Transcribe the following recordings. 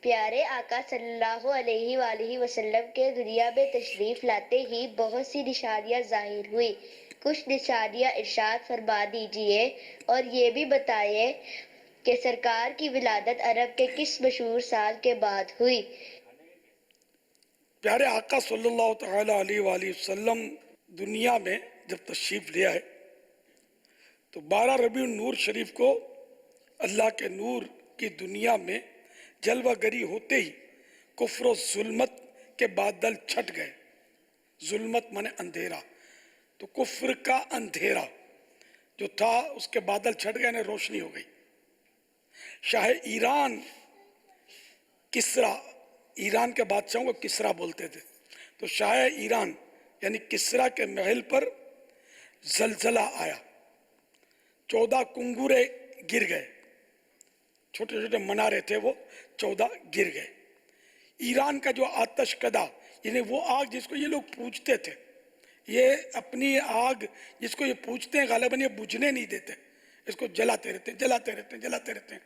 پیارے آقا صلی اللہ علیہ وآلہ وسلم کے دنیا میں تشریف لاتے ہی بہت سی نشانیاں ظاہر ہوئی. کچھ نشانیاں ارشاد فرما دیجئے اور یہ بھی بتائیے کہ سرکار کی ولادت عرب کے کس مشہور سال کے بعد ہوئی. پیارے آقا صلی اللہ تعالیٰ علیہ وآلہ وسلم دنیا میں جب تشریف لیا ہے تو 12 ربیع النور شریف کو اللہ کے نور کی دنیا میں جلوہ گری ہوتے ہی کفر و ظلمت کے بادل چھٹ گئے. ظلمت مانے اندھیرا، تو کفر کا اندھیرا جو تھا اس کے بادل چھٹ گئے، یعنی روشنی ہو گئی. شاہ ایران کسرا، ایران کے بادشاہوں کو کسرا بولتے تھے، تو شاہ ایران یعنی کسرا کے محل پر زلزلہ آیا. 14 کنگورے گر گئے، چھوٹے چھوٹے منارے تھے وہ 14 گر گئے. ایران کا جو آتش کدا، یعنی وہ آگ جس کو یہ لوگ پوجتے تھے، یہ اپنی آگ جس کو یہ پوجتے ہیں غالباً یہ بجھنے نہیں دیتے، اس کو جلاتے رہتے ہیں جلاتے رہتے ہیں جلاتے رہتے ہیں.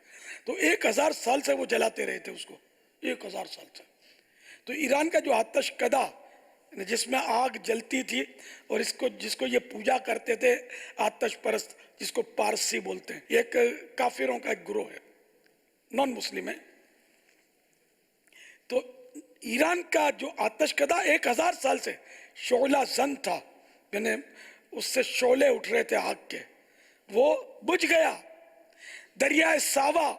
تو 1000 سال سے وہ جلاتے رہے تھے اس کو، 1000 سال سے. تو ایران کا جو آتش کدا جس میں آگ جلتی تھی، اور جس کو یہ پوجا کرتے تھے آتش پرست، جس کو پارسی بولتے ہیں، یہ ایک کافروں کا ایک گروہ ہے، نان مسلم ہے. تو ایران کا جو آتش کدا 1000 سال سے شعلہ زن تھا، یعنی اس سے شعلے اٹھ رہے تھے آگ کے، وہ بجھ گیا. دریائے ساوا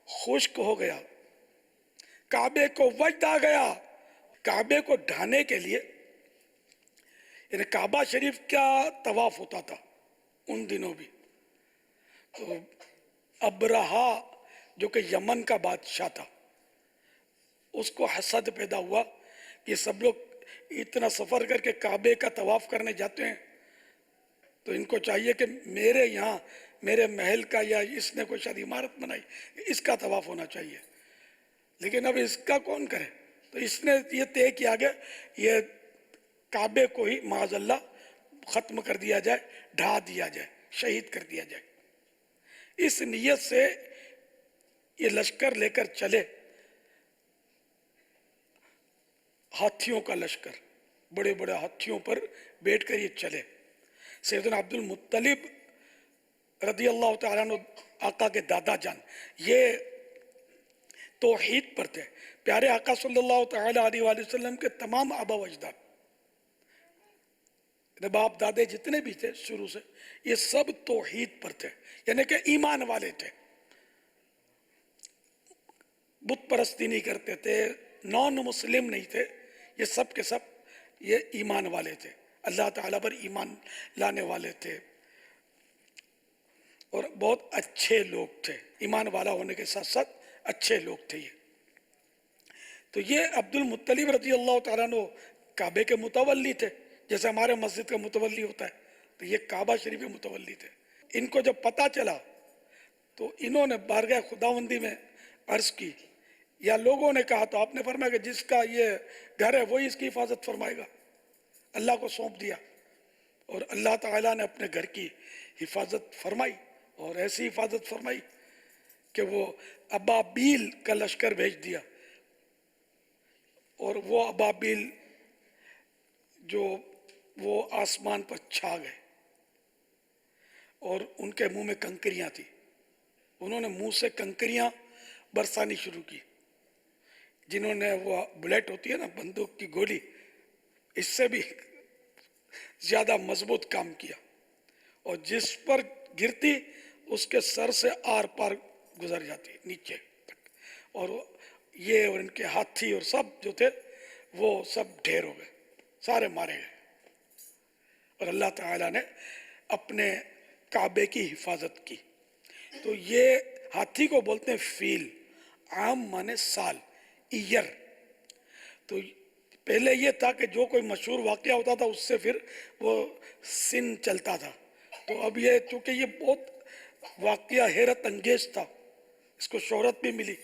خشک ہو گیا. کعبے کو وجد آ گیا. کعبے کو ڈھانے کے لیے، یعنی کعبہ شریف کا طواف ہوتا تھا ان دنوں بھی. تو ابرہا جو کہ یمن کا بادشاہ تھا، اس کو حسد پیدا ہوا کہ سب لوگ اتنا سفر کر کے کعبے کا طواف کرنے جاتے ہیں، تو ان کو چاہیے کہ میرے یہاں میرے محل کا، یا اس نے کوئی شاید عمارت بنائی، اس کا طواف ہونا چاہیے. لیکن اب اس کا کون کرے؟ تو اس نے یہ طے کیا گیا یہ کعبے کو ہی معاذ اللہ ختم کر دیا جائے، ڈھا دیا جائے، شہید کر دیا جائے. اس نیت سے یہ لشکر لے کر چلے، ہاتھیوں کا لشکر، بڑے بڑے ہاتھیوں پر بیٹھ کر یہ چلے. سیدنا عبد المطلب رضی اللہ تعالیٰ عنہ آقا کے دادا جان یہ توحید پر تھے. پیارے آقا صلی اللہ تعالیٰ علیہ وآلہ وسلم کے تمام آبا و اجداد، باپ دادے جتنے بھی تھے شروع سے، یہ سب توحید پر تھے، یعنی کہ ایمان والے تھے. بت پرستی نہیں کرتے تھے، نان مسلم نہیں تھے، یہ سب کے سب یہ ایمان والے تھے، اللہ تعالیٰ پر ایمان لانے والے تھے، اور بہت اچھے لوگ تھے. ایمان والا ہونے کے ساتھ ساتھ اچھے لوگ تھے یہ. تو یہ عبد المطلب رضی اللہ تعالیٰ عنہ کعبے کے متولی تھے، جیسے ہمارے مسجد کا متولی ہوتا ہے، تو یہ کعبہ شریف کے متولی تھے. ان کو جب پتہ چلا تو انہوں نے بارگاہ خداوندی میں عرض کی، یا لوگوں نے کہا، تو آپ نے فرمایا کہ جس کا یہ گھر ہے وہی اس کی حفاظت فرمائے گا. اللہ کو سونپ دیا، اور اللہ تعالیٰ نے اپنے گھر کی حفاظت فرمائی، اور ایسی حفاظت فرمائی کہ وہ ابابیل کا لشکر بھیج دیا، اور وہ ابابیل جو وہ آسمان پر چھا گئے، اور ان کے منہ میں کنکریاں تھی. انہوں نے منہ سے کنکریاں برسانی شروع کی. جنہوں نے وہ بلیٹ ہوتی ہے نا بندوق کی گولی، اس سے بھی زیادہ مضبوط کام کیا، اور جس پر گرتی اس کے سر سے آر پار گزر جاتی نیچے تک. اور یہ اور ان کے ہاتھی اور سب جو تھے وہ سب ڈھیر ہو گئے، سارے مارے گئے. اور اللہ تعالیٰ نے اپنے کعبے کی حفاظت کی. تو یہ ہاتھی کو بولتے ہیں فیل، عام مانے سال، ایئر. تو پہلے یہ تھا کہ جو کوئی مشہور واقعہ ہوتا تھا اس سے پھر وہ سن چلتا تھا. تو اب یہ چونکہ یہ بہت واقعہ حیرت انگیز تھا، اس کو شہرت بھی ملی،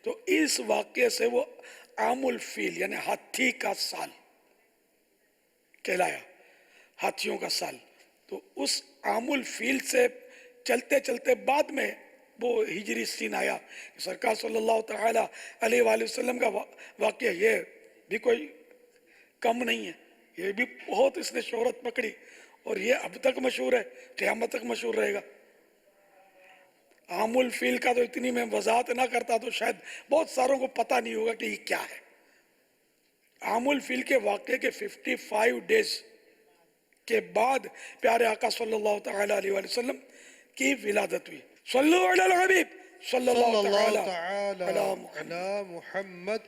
تو اس واقعے سے وہ عام الفیل یعنی ہاتھی کا سال کہلایا، ہاتھیوں کا سال. تو اس عام الفیل سے چلتے چلتے بعد میں وہ ہجری سین آیا. سرکار صلی اللہ تعالی علیہ وآلہ وسلم کا واقعہ یہ بھی کوئی کم نہیں ہے, یہ بھی بہت اس نے شہرت پکڑی اور یہ اب تک مشہور ہے, قیامت تک مشہور رہے گا. عام الفیل کا تو اتنی میں وضاحت نہ کرتا تو شاید بہت ساروں کو پتہ نہیں ہوگا کہ یہ کیا ہے. عام الفیل کے واقعے کے 55 ڈیز کے بعد پیارے آقا صلی اللہ تعالی علیہ وآلہ وسلم کی ولادت ہوئی. صلو علی الحبیب صلی اللہ صلی اللہ تعالی تعالی علی محمد. علی محمد.